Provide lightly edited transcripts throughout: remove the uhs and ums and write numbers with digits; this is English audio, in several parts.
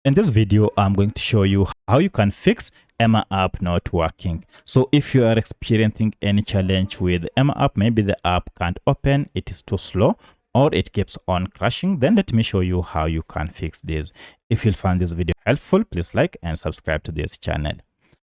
In this video, I'm going to show you how you can fix Emma app not working. So if you are experiencing any challenge with Emma app, maybe the app can't open, it is too slow, or it keeps on crashing, then let me show you how you can fix this. If you find this video helpful, please like and subscribe to this channel.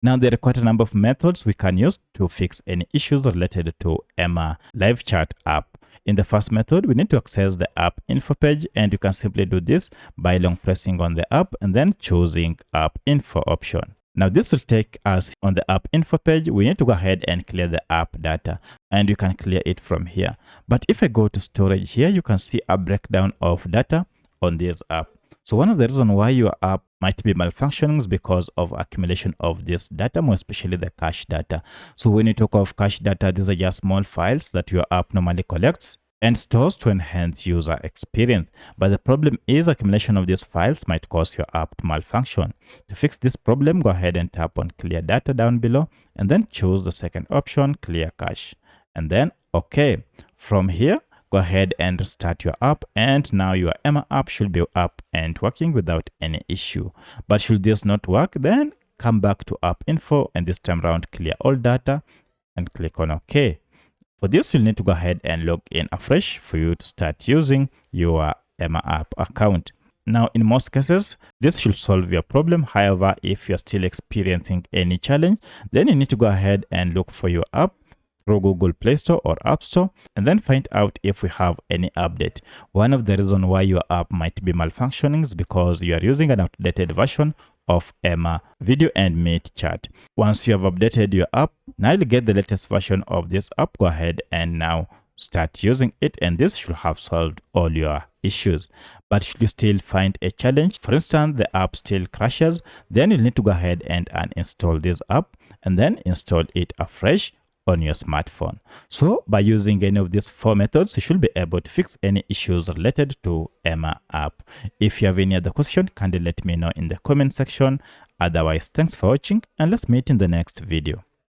Now, there are quite a number of methods we can use to fix any issues related to Emma live chat app. In the first method, we need to access the app info page, and you can simply do this by long pressing on the app and then choosing app info option. Now, this will take us on the app info page. We need to go ahead and clear the app data, and you can clear it from here. But if I go to storage here, you can see a breakdown of data on this app. So one of the reasons why your app might be malfunctioning is because of accumulation of this data, more especially the cache data. So when you talk of cache data, these are just small files that your app normally collects and stores to enhance user experience. But the problem is accumulation of these files might cause your app to malfunction. To fix this problem, go ahead and tap on clear data down below and then choose the second option, clear cache, and then OK. From here, go ahead and restart your app, and now your Emma app should be up and working without any issue. But should this not work, then come back to app info, and this time around clear all data and click on OK. For this, you'll need to go ahead and log in afresh for you to start using your Emma app account. Now, in most cases, this should solve your problem. However, if you're still experiencing any challenge, then you need to go ahead and look for your app through Google Play Store or App Store and then find out if we have any update. One of the reasons why your app might be malfunctioning is because you are using an outdated version of Emma Video and Meet Chat. Once you have updated your app, now you'll get the latest version of this app. Go ahead and now start using it, and this should have solved all your issues. But should you still find a challenge, for instance, the app still crashes, then you'll need to go ahead and uninstall this app and then install it afresh on your smartphone. So by using any of these four methods, you should be able to fix any issues related to Emma app. If you have any other question, kindly let me know in the comment section. Otherwise, thanks for watching, and let's meet in the next video.